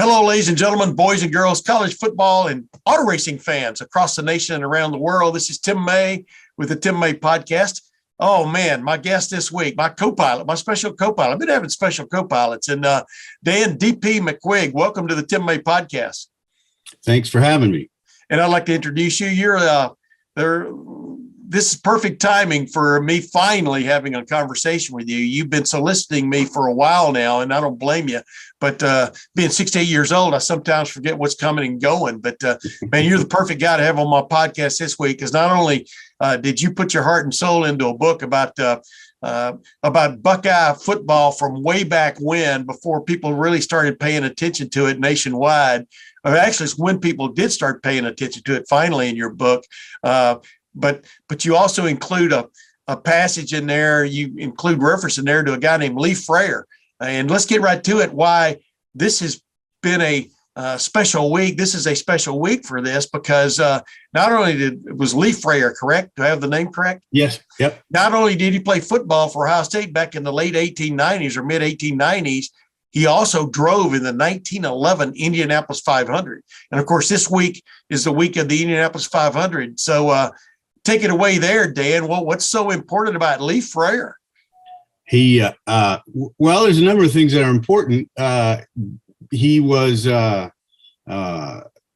Hello, ladies and gentlemen, boys and girls, college football and auto racing fans across the nation and around the world. This is Tim May with the Tim May Podcast. Oh, man, my guest this week, my co-pilot, my special co-pilot. I've been having special co-pilots. And Dan D.P. McQuigg, welcome to the Tim May Podcast. Thanks for having me. And I'd like to introduce you. This is perfect timing for me finally having a conversation with you. You've been soliciting me for a while now, and I don't blame you. But being 68 years old, I sometimes forget what's coming and going. But, man, you're the perfect guy to have on my podcast this week, because not only did you put your heart and soul into a book about Buckeye football from way back when, before people really started paying attention to it nationwide, or actually it's when people did start paying attention to it finally in your book. But you also include a passage in there. You include reference in there to a guy named Lee Frayer. And let's get right to it. Why this has been a special week. This is a special week for this because not only was Lee Frayer correct? Do I have the name correct? Yes. Yep. Not only did he play football for Ohio State back in the late 1890s or mid 1890s, he also drove in the 1911 Indianapolis 500. And of course, this week is the week of the Indianapolis 500. So take it away there, Dan. Well, what's so important about Lee Frayer? Well, there's a number of things that are important. He was a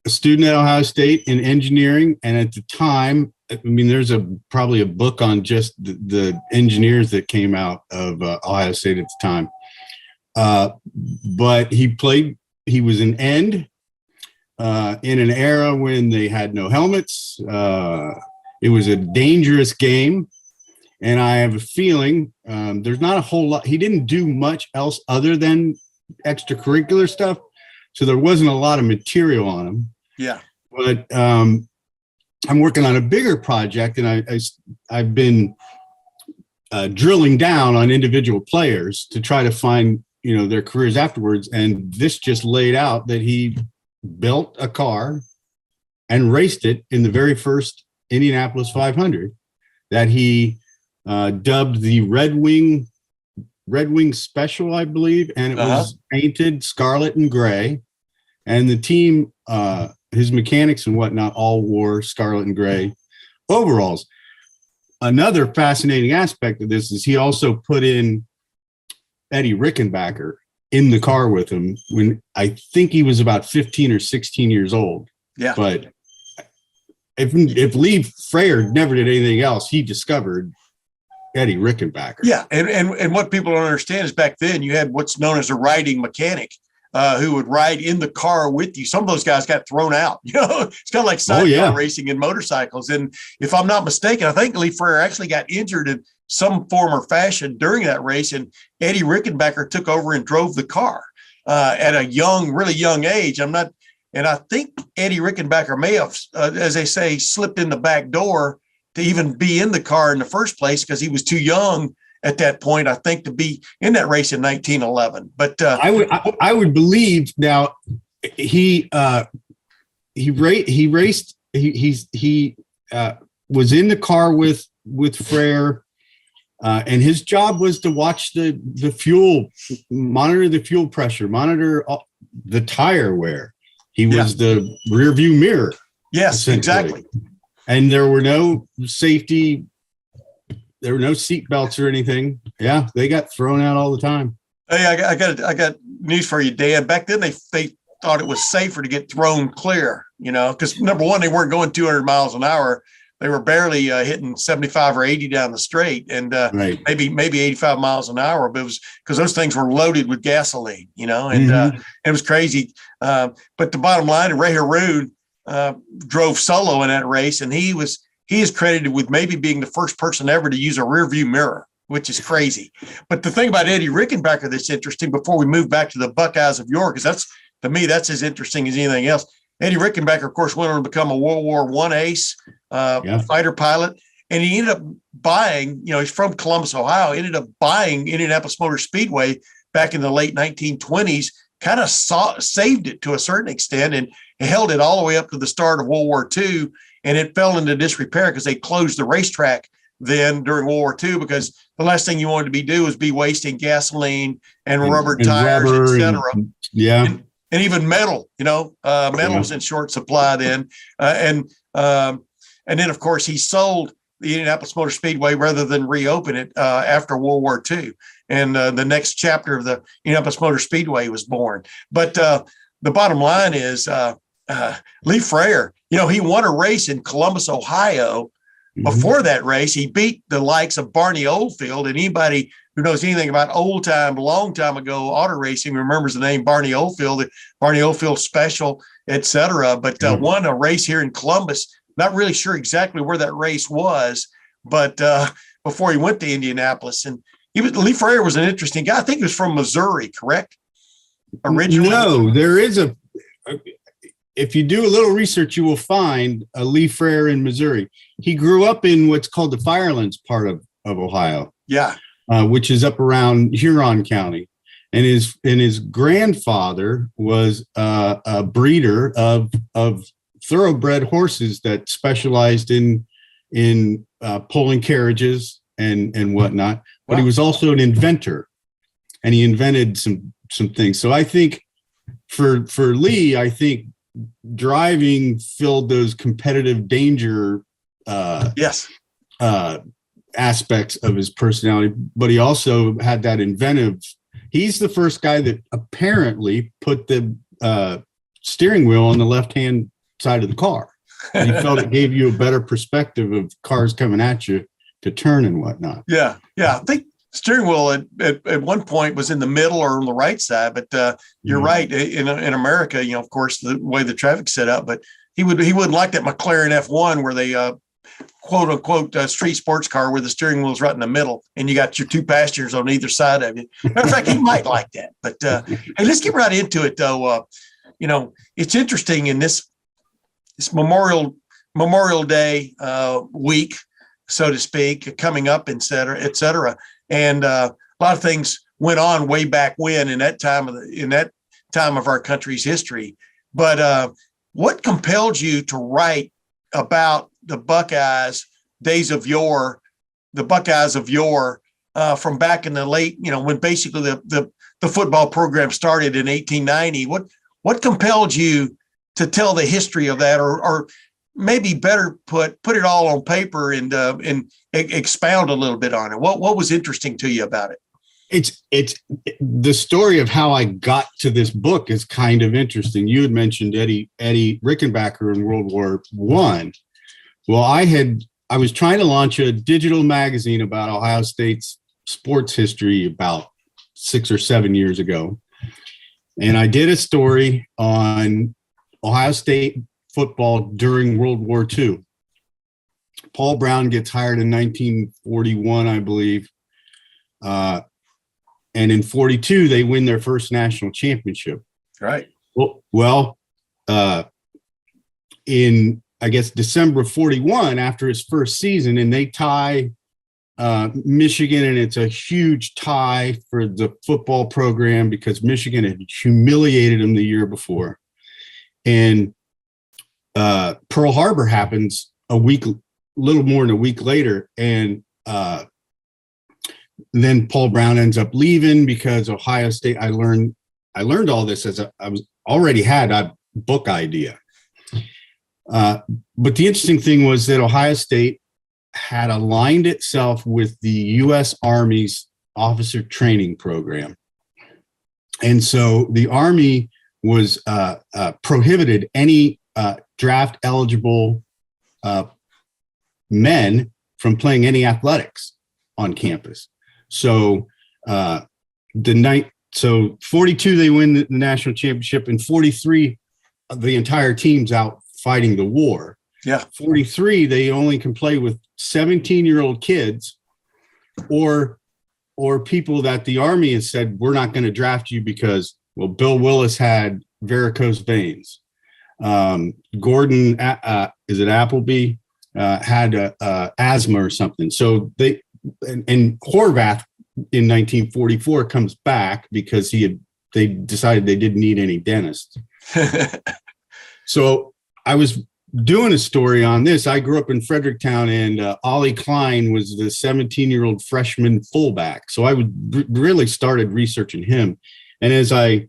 student at Ohio State in engineering. And at the time, I mean, there's probably a book on just the engineers that came out of Ohio State at the time. But he was an end in an era when they had no helmets. It was a dangerous game. And I have a feeling there's not a whole lot. He didn't do much else other than extracurricular stuff. So there wasn't a lot of material on him. Yeah. But I'm working on a bigger project, and I've been drilling down on individual players to try to find, their careers afterwards. And this just laid out that he built a car and raced it in the very first Indianapolis 500 that he dubbed the Red Wing Special, I believe, and it was painted scarlet and gray. And the team, his mechanics and whatnot, all wore scarlet and gray overalls. Another fascinating aspect of this is he also put in Eddie Rickenbacker in the car with him when I think he was about 15 or 16 years old. Yeah. But if Lee Frayer never did anything else, he discovered Eddie Rickenbacker. Yeah, and what people don't understand is back then you had what's known as a riding mechanic who would ride in the car with you. Some of those guys got thrown out. It's kind of like sidecar racing in motorcycles. And if I'm not mistaken, I think Lee Frayer actually got injured in some form or fashion during that race, and Eddie Rickenbacker took over and drove the car at a really young age. And I think Eddie Rickenbacker may have, as they say, slipped in the back door to even be in the car in the first place because he was too young at that point, I think, to be in that race in 1911. But I would believe now he raced. He was in the car with Frayer, and his job was to watch the fuel, monitor the fuel pressure, monitor the tire wear. He was the rear view mirror. Yes, exactly. And there were no safety, there were no seat belts or anything. Yeah, they got thrown out all the time. Hey, I got news for you, Dan. Back then, they thought it was safer to get thrown clear, because number one, they weren't going 200 miles an hour. They were barely hitting 75 or 80 down the straight, and maybe 85 miles an hour. But it was because those things were loaded with gasoline, and it was crazy. But the bottom line, Ray Haroon drove solo in that race, and he is credited with maybe being the first person ever to use a rear view mirror, which is crazy. But the thing about Eddie Rickenbacker that's interesting, before we move back to the Buckeyes of York, because to me that's as interesting as anything else. Eddie Rickenbacker, of course, went on to become a World War I ace, fighter pilot, and he ended up buying, he's from Columbus, Ohio, ended up buying Indianapolis Motor Speedway back in the late 1920s, kind of saved it to a certain extent, and held it all the way up to the start of World War II, and it fell into disrepair because they closed the racetrack then during World War II, because the last thing you wanted to do was be wasting gasoline and rubber tires, etc. and even metal. Metal was in short supply then, and then of course he sold the Indianapolis Motor Speedway rather than reopen it after World War II, and the next chapter of the Indianapolis Motor Speedway was born. But the bottom line is Lee Frayer. He won a race in Columbus, Ohio. Before that race, he beat the likes of Barney Oldfield, and anybody who knows anything about old time, long time ago auto racing remembers the name Barney Oldfield, the Barney Oldfield Special, etc. But won a race here in Columbus. Not really sure exactly where that race was, but before he went to Indianapolis, and Lee Frayer was an interesting guy. I think he was from Missouri, correct? Originally, no, there is if you do a little research, you will find a Lee Frayer in Missouri. He grew up in what's called the Firelands part of Ohio. Yeah. Which is up around Huron County. And his grandfather was a breeder of thoroughbred horses that specialized in pulling carriages and whatnot. But he was also an inventor, and he invented some things. So I think for Lee, I think driving filled those competitive danger aspects of his personality, but he also had that inventive. He's the first guy that apparently put the steering wheel on the left-hand side of the car. And he felt it gave you a better perspective of cars coming at you to turn and whatnot. Yeah. I think steering wheel at one point was in the middle or on the right side, but you're right. In America, of course, the way the traffic's set up, but he wouldn't like that McLaren F1 where they quote unquote street sports car where the steering wheel is right in the middle and you got your two passengers on either side of you. Matter of fact, he might like that. But hey, let's get right into it though. It's interesting in this Memorial Day week, so to speak, coming up, et cetera. And a lot of things went on way back when in that time of our country's history. But what compelled you to write about the Buckeyes of yore from back in the late, when basically the football program started in 1890? What compelled you to tell the history of that, or maybe better put it all on paper and expound a little bit on it? What was interesting to you about it? It's the story of how I got to this book is kind of interesting. You had mentioned Eddie Rickenbacker in World War I. Well, I was trying to launch a digital magazine about Ohio State's sports history about 6 or 7 years ago. And I did a story on Ohio State football during World War II. Paul Brown gets hired in 1941, I believe. And in 42, they win their first national championship. Right. Well, in, I guess, December of 41, after his first season, and they tie Michigan, and it's a huge tie for the football program because Michigan had humiliated them the year before. And Pearl Harbor happens little more than a week later, and then Paul Brown ends up leaving because Ohio State. I learned all this as I was already had a book idea. But the interesting thing was that Ohio State had aligned itself with the U.S. Army's officer training program, and so the Army was prohibited any draft eligible men from playing any athletics on campus. So 42 they win the national championship, and 43 the entire team's out fighting the war. Yeah. 43 they only can play with 17-year-old kids or people that the Army has said we're not going to draft you because, well, Bill Willis had varicose veins. Gordon, is it Appleby, had asthma or something. So and Horvath in 1944 comes back because they decided they didn't need any dentists. So I was doing a story on this. I grew up in Fredericktown, and Ollie Klein was the 17-year-old freshman fullback. So I really started researching him. And as I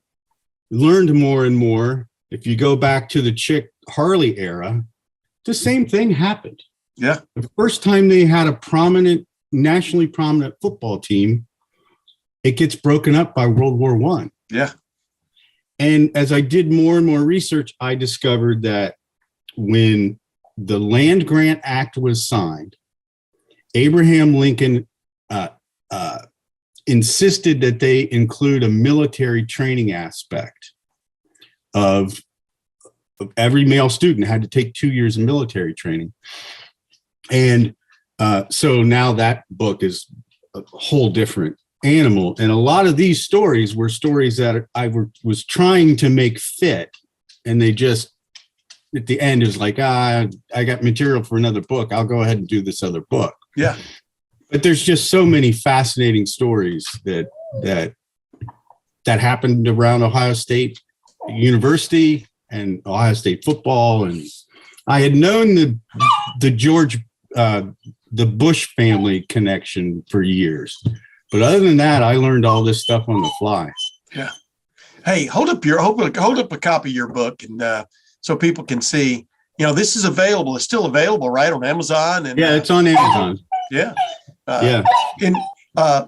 learned more and more. If you go back to the Chick Harley era, the same thing happened. Yeah. The first time they had a nationally prominent football team, it gets broken up by World War I. Yeah. And as I did more and more research, I discovered that when the Land Grant Act was signed, Abraham Lincoln insisted that they include a military training aspect of every male student had to take 2 years of military training. And so now that book is a whole different animal. And a lot of these stories were stories that I was trying to make fit. And they just, at the end, is like, I got material for another book. I'll go ahead and do this other book. Yeah. But there's just so many fascinating stories that happened around Ohio State University and Ohio State football. And I had known the Bush family connection for years. But other than that, I learned all this stuff on the fly. Yeah. Hey, hold up a copy of your book, and so people can see. This is available. It's still available, right, on Amazon? And yeah, it's on Amazon. Yeah. Yeah. And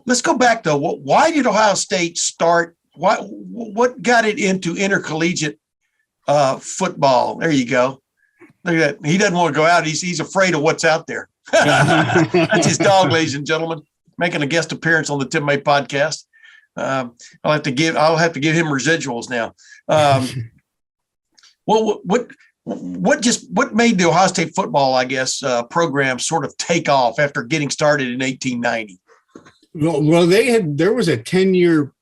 let's go back to why did Ohio State start? What got it into intercollegiate football? There you go. Look at that. He doesn't want to go out. He's afraid of what's out there. That's his dog, ladies and gentlemen, making a guest appearance on the Tim May podcast. I'll have to give him residuals now. Well, what made the Ohio State football, I guess, program sort of take off after getting started in 1890? Well, there was a 10-year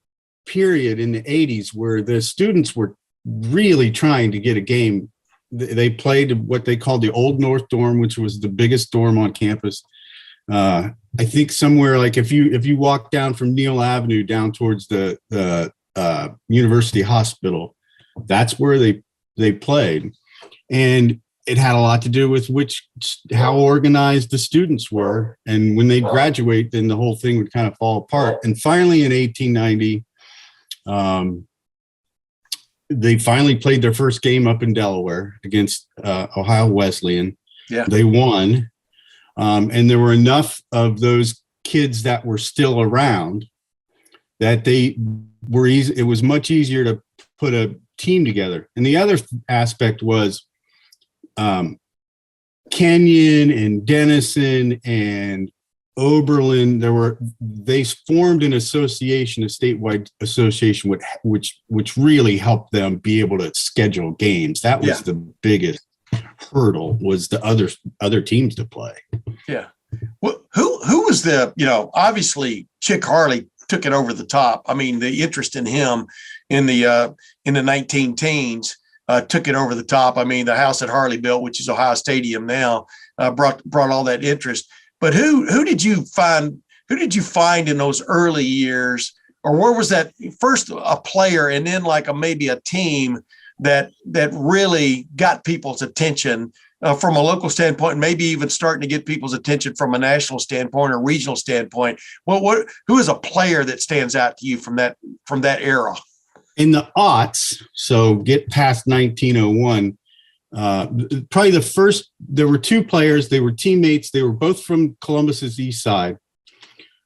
period in the 80s where the students were really trying to get a game. They played what they called the Old North Dorm, which was the biggest dorm on campus. I think somewhere like if you walk down from Neal Avenue down towards the University Hospital, that's where they played. And it had a lot to do with how organized the students were. And when they graduate, then the whole thing would kind of fall apart. And finally in 1890, they finally played their first game up in Delaware against Ohio Wesleyan. Yeah. They won. And there were enough of those kids that were still around that it was much easier to put a team together. And the other aspect was Kenyon and Denison and Oberlin. They formed an association, a statewide association, which really helped them be able to schedule games. That was the biggest hurdle, was the other teams to play. Yeah. Well, who was obviously Chick Harley took it over the top. I mean, the interest in him in the 19 teens took it over the top. I mean, the house that Harley built, which is Ohio Stadium now, brought all that interest. But who did you find in those early years, or where was that first a player and then like maybe a team that really got people's attention from a local standpoint, maybe even starting to get people's attention from a national standpoint or regional standpoint? Who is a player that stands out to you from that era? In the aughts, so get past 1901, probably the first, there were two players. They were teammates. They were both from Columbus's east side.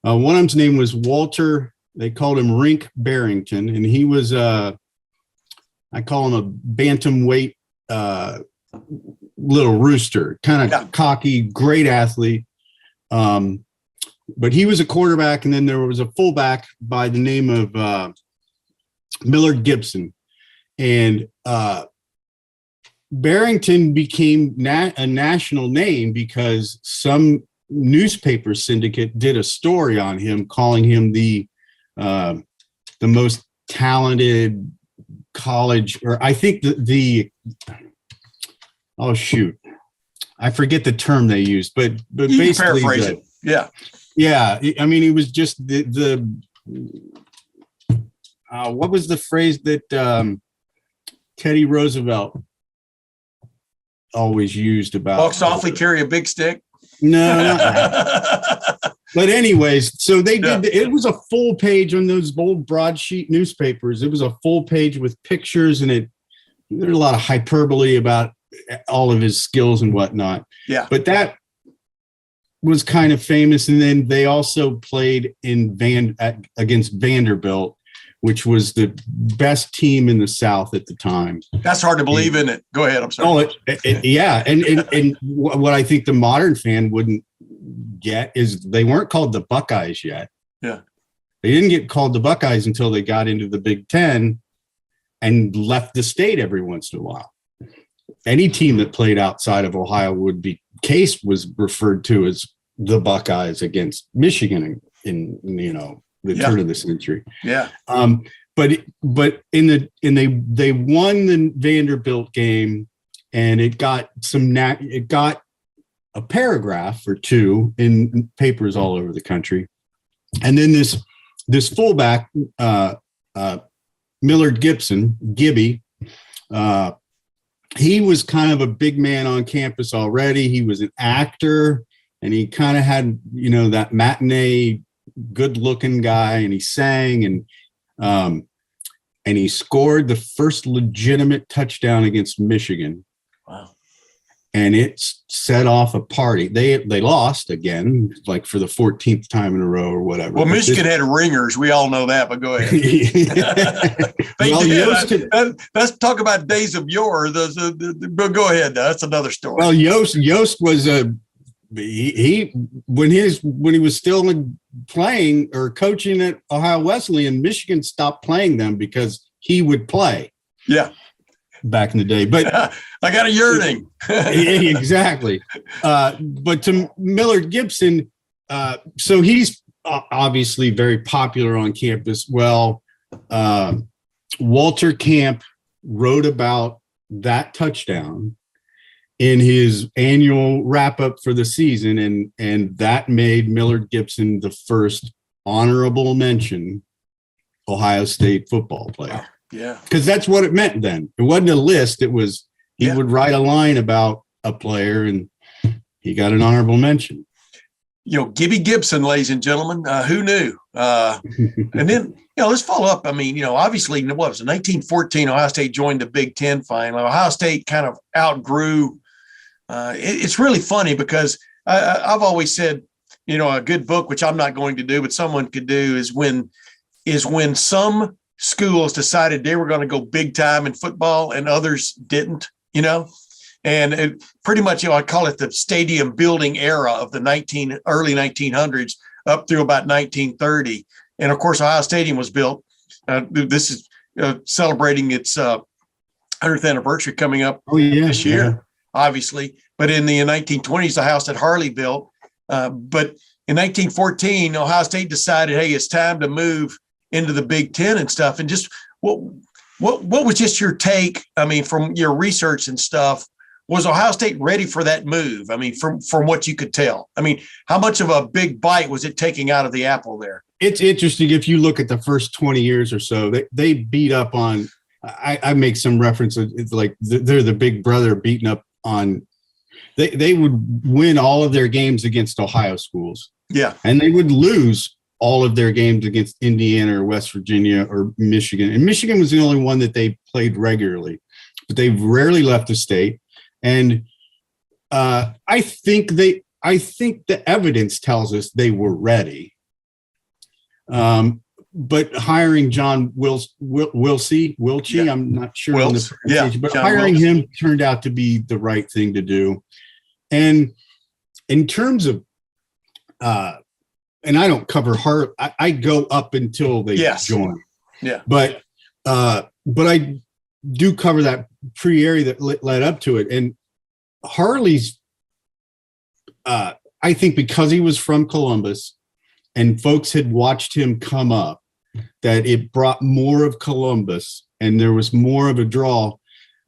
One of them's name was Walter. They called him Rink Barrington, and he was I call him a bantamweight little rooster, kind of cocky, great athlete. But he was a quarterback, and then there was a fullback by the name of Millard Gibson. And Barrington became a national name because some newspaper syndicate did a story on him, calling him the most talented college, or I think oh shoot, I forget the term they used, but basically, paraphrase it. Yeah. I mean, it was just what was the phrase that Teddy Roosevelt always used about walk softly, carry a big stick? No, not that. But anyways, so they Yeah. did. It was a full page on those bold broadsheet newspapers. It was a full page with pictures, and there's a lot of hyperbole about all of his skills and whatnot. Yeah. But that was kind of famous. And then they also played against Vanderbilt, which was the best team in the South at the time. That's hard to believe, isn't it? Go ahead. I'm sorry. Yeah. And what I think the modern fan wouldn't get is they weren't called the Buckeyes yet. Yeah. They didn't get called the Buckeyes until they got into the Big Ten and left the state every once in a while. Any team that played outside of Ohio Case was referred to as the Buckeyes against Michigan in the turn of the century. Yeah. But they won the Vanderbilt game, and it got a paragraph or two in papers all over the country. And then this fullback, Millard Gibson, Gibby, he was kind of a big man on campus already. He was an actor, and he kind of had, that matinee, good-looking guy, and he sang, and he scored the first legitimate touchdown against Michigan. Wow. And it set off a party. They lost again, like for the 14th time in a row or whatever. Well, Michigan had ringers. We all know that, but go ahead. Let's talk about days of yore. But go ahead. That's another story. Well, Yost was when he was still playing or coaching at Ohio Wesleyan, Michigan stopped playing them because he would play. Yeah. Back in the day, but I got a yearning. Exactly. But to Millard Gibson, so he's obviously very popular on campus. Well, Walter Camp wrote about that touchdown in his annual wrap up for the season, and that made Millard Gibson the first honorable mention Ohio State football player. Wow. Yeah. Because that's what it meant then. It wasn't a list. It was he would write a line about a player, and he got an honorable mention. Gibby Gibson, ladies and gentlemen, who knew? And then, let's follow up. I mean, obviously, what was it? 1914, Ohio State joined the Big Ten finally. Ohio State kind of outgrew. It's really funny because I've always said, a good book, which I'm not going to do, but someone could do, is when some schools decided they were going to go big time in football and others didn't, and it pretty much, I call it the stadium building era of the early 1900s up through about 1930. And of course, Ohio Stadium was built. This is celebrating its 100th anniversary coming up this year, obviously. But in the 1920s, the house that Harley built. But in 1914, Ohio State decided, hey, it's time to move into the Big Ten and stuff. And just what was just your take? I mean, from your research and stuff, was Ohio State ready for that move? I mean, from what you could tell, I mean, how much of a big bite was it taking out of the apple there? It's interesting. If you look at the first 20 years or so, they beat up on, I make some reference. It's like they're the big brother beating up on, they would win all of their games against Ohio schools. Yeah. And they would lose all of their games against Indiana or West Virginia or Michigan. And Michigan was the only one that they played regularly, but they rarely left the state. And I think the evidence tells us they were ready. But hiring John Wiltshire, yeah. I'm not sure on the pronunciation, but John hiring Wiltz. him turned out to be the right thing to do. And in terms of, and I don't cover hard. I go up until they join. Yeah. But I do cover that pre-area that led up to it. And Harley's, I think because he was from Columbus and folks had watched him come up, that it brought more of Columbus and there was more of a draw.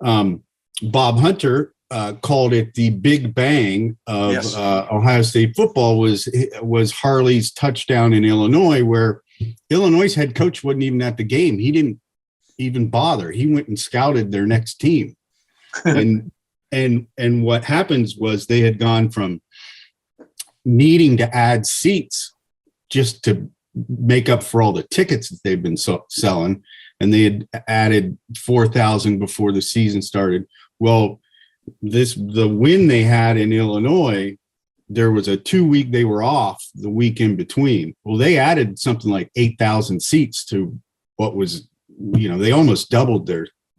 Bob Hunter called it the Big Bang of Ohio State football was Harley's touchdown in Illinois, where Illinois' head coach wasn't even at the game. He didn't even bother. He went and scouted their next team. And what happens was they had gone from needing to add seats just to make up for all the tickets that they've been selling. And they had added 4,000 before the season started. Well, the win they had in Illinois, there was a 2-week they were off the week in between. Well, they added something like 8,000 seats to what was, they almost doubled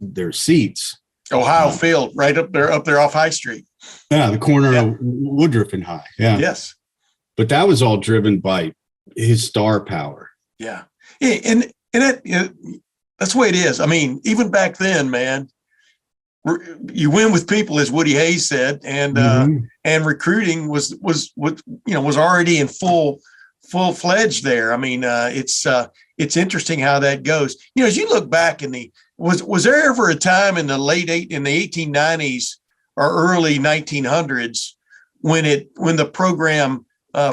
their seats. Ohio Field, right up there off High Street. Yeah, the corner of Woodruff and High. Yeah. Yes. But that was all driven by his star power. Yeah. And that's the way it is. I mean, even back then, man, you win with people, as Woody Hayes said, and recruiting was already in full-fledged there. I mean, it's interesting how that goes. As you look back was there ever a time in the 1890s or early 1900s when the program,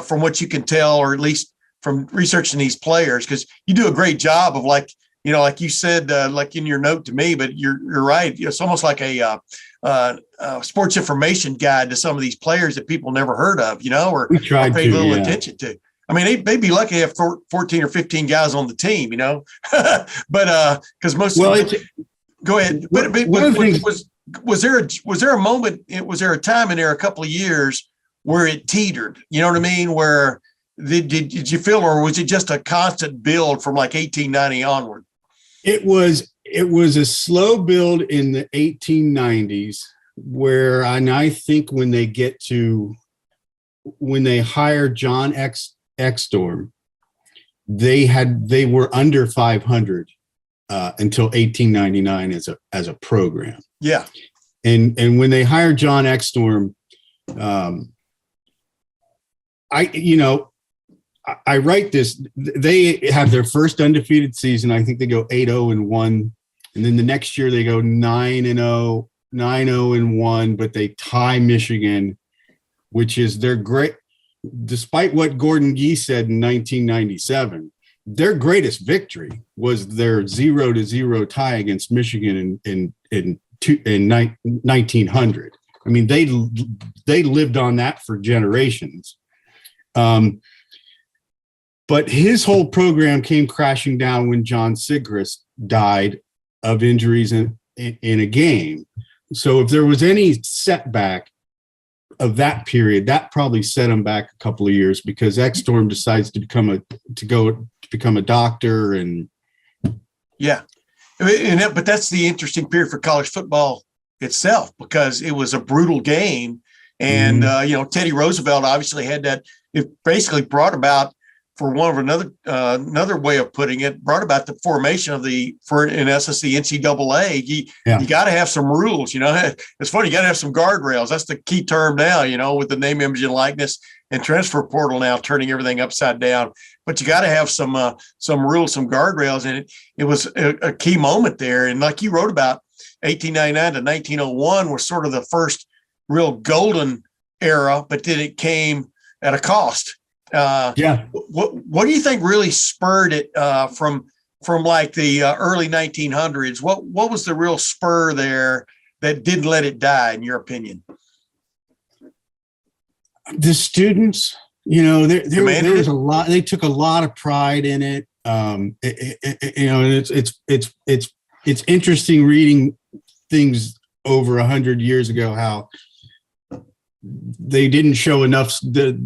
from what you can tell, or at least from researching these players, because you do a great job of like you said, like in your note to me, but you're right. It's almost like a sports information guide to some of these players that people never heard of, or paid little attention to. I mean, they'd be lucky to have 14 or 15 guys on the team, but because most. Well, go ahead. But was there a moment? Was there a time in there, a couple of years, where it teetered? You know what I mean? Where did you feel, or was it just a constant build from like 1890 onward? It was a slow build in the 1890s, and I think when they hired John Ekstrom, they were under 500 until 1899 as a program. Yeah. And when they hired John Ekstrom, I write this. They have their first undefeated season. I think they go 8-0-1, and then the next year they go 9-0, 9-0-1, but they tie Michigan, which is their great. Despite what Gordon Gee said in 1997, their greatest victory was their 0-0 tie against Michigan in 1900. I mean, they lived on that for generations. But his whole program came crashing down when John Sigrist died of injuries in a game. So if there was any setback of that period, that probably set him back a couple of years, because Ekstrom decides to become a doctor. And yeah, but that's the interesting period for college football itself, because it was a brutal game, and Teddy Roosevelt obviously had that. It basically brought about, for one of another way of putting it, brought about the formation of in essence, the NCAA. You got to have some rules. It's funny. You got to have some guardrails. That's the key term now. With the name, image, and likeness and transfer portal now turning everything upside down. But you got to have some rules, some guardrails, and it was a key moment there. And like you wrote about, 1899 to 1901 was sort of the first real golden era, but then it came at a cost. What do you think really spurred it from like the early 1900s? What was the real spur there that didn't let it die, in your opinion? The students, there was a lot. They took a lot of pride in it. It's interesting reading things over 100 years ago, how they didn't show enough. The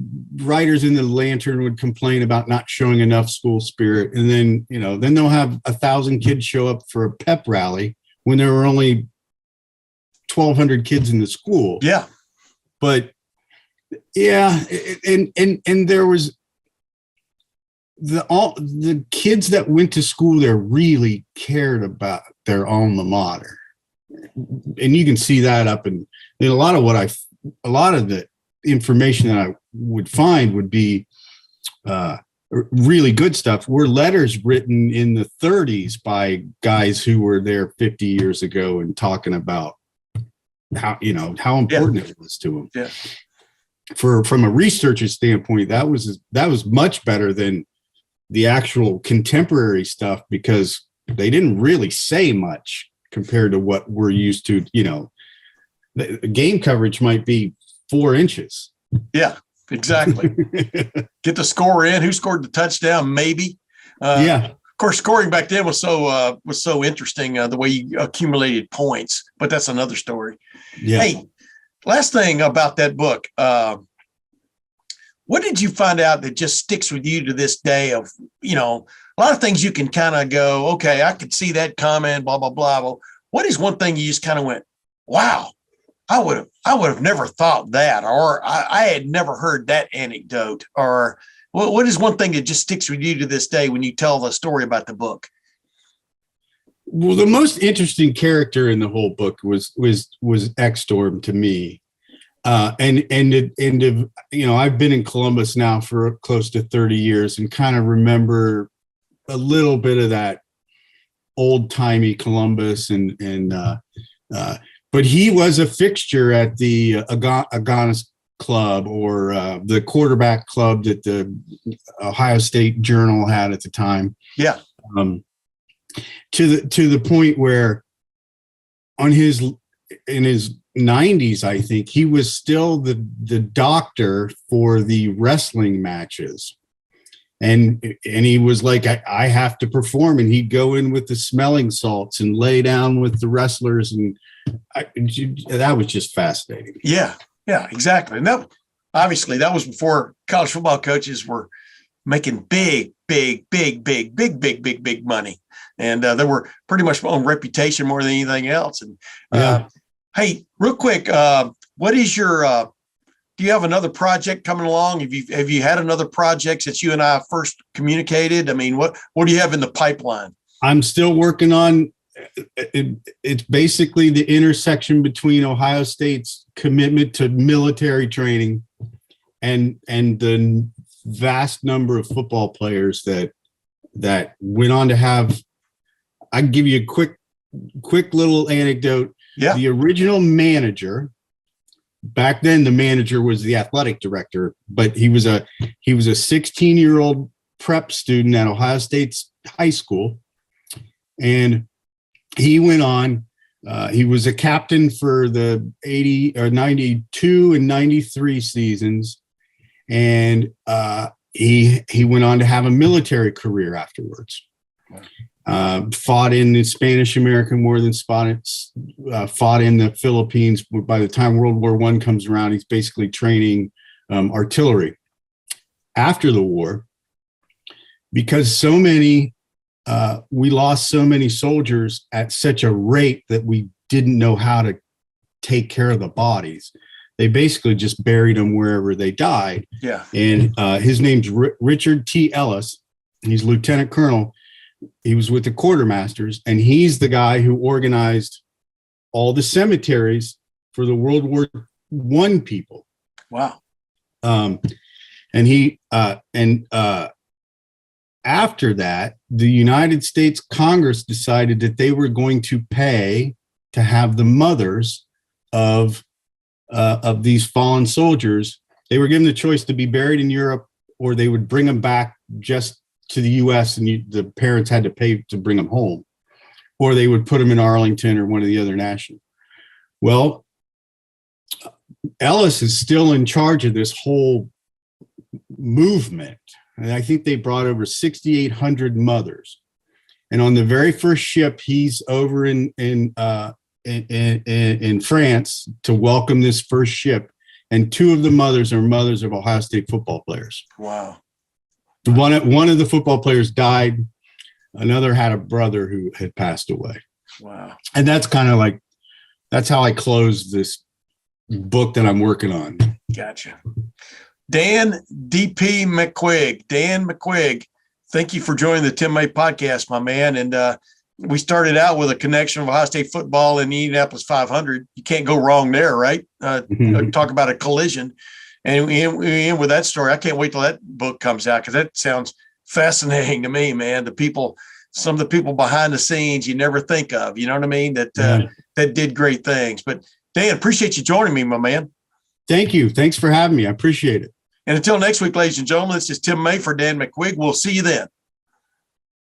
writers in the Lantern would complain about not showing enough school spirit. And then, then they'll have 1,000 kids show up for a pep rally when there were only 1,200 kids in the school. Yeah. But yeah. And there was the kids that went to school there really cared about their alma mater. And you can see that up in a lot of the information that I would find would be really good stuff. Were letters written in the 30s by guys who were there 50 years ago and talking about how important it was to them. Yeah. From a researcher standpoint, that was much better than the actual contemporary stuff, because they didn't really say much compared to what we're used to. The game coverage might be 4 inches. Yeah. exactly. Get the score in. Who scored the touchdown? Maybe. Yeah. Of course, scoring back then was so interesting, the way you accumulated points, but that's another story. Yeah. Hey, last thing about that book. What did you find out that just sticks with you to this day of, a lot of things you can kind of go, okay, I could see that comment, blah, blah, blah. Well, what is one thing you just kind of went, wow, I would have never thought that, or I had never heard that anecdote, or what is one thing that just sticks with you to this day when you tell the story about the book? Well, the most interesting character in the whole book was X-Storm to me. I've been in Columbus now for close to 30 years and kind of remember a little bit of that old timey Columbus but he was a fixture at the Aganis Club, or the quarterback club that the Ohio State Journal had at the time. Yeah. To the point where in his 90s, I think he was still the doctor for the wrestling matches. And he was like, I have to perform. And he'd go in with the smelling salts and lay down with the wrestlers. And that was just fascinating. Yeah, exactly. And that was before college football coaches were making big money. And they were pretty much on reputation more than anything else. And hey, real quick, what is your do you have another project coming along? Have you had another project since you and I first communicated? I mean, what do you have in the pipeline? I'm still working on it's basically the intersection between Ohio State's commitment to military training and the vast number of football players that went on to have. I can give you a quick little anecdote. Yeah. The original manager, back then the manager was the athletic director, but he was a 16-year-old prep student at Ohio State's high school. And he went on, he was a captain for the 80 or 92 and 93 seasons. And he went on to have a military career afterwards. Fought in the Spanish-American War, then fought in the Philippines. By the time World War I comes around, he's basically training artillery. After the war, because we lost so many soldiers at such a rate that we didn't know how to take care of the bodies, they basically just buried them wherever they died. Yeah. And his name's Richard T. Ellis. He's lieutenant colonel. He was with the quartermasters, and he's the guy who organized all the cemeteries for the World War I people. Wow. After that, the United States Congress decided that they were going to pay to have the mothers of these fallen soldiers. They were given the choice to be buried in Europe, or they would bring them back just to the U.S. and the parents had to pay to bring them home, or they would put them in Arlington or one of the other national. Well, Ellis is still in charge of this whole movement. And I think they brought over 6,800 mothers. And on the very first ship, he's over in France to welcome this first ship. And two of the mothers are mothers of Ohio State football players. Wow. One of the football players died. Another had a brother who had passed away. Wow. And that's how I closed this book that I'm working on. Gotcha. Dan D.P. McQuigg. Dan McQuigg, thank you for joining the Tim May podcast, my man. And we started out with a connection of Ohio State football and the Indianapolis 500. You can't go wrong there, right? Talk about a collision. And we end with that story. I can't wait till that book comes out because that sounds fascinating to me, man. Some of the people behind the scenes you never think of, you know what I mean? That did great things. But Dan, appreciate you joining me, my man. Thank you. Thanks for having me. I appreciate it. And until next week, ladies and gentlemen, this is Tim May for Dan McQuigg. We'll see you then.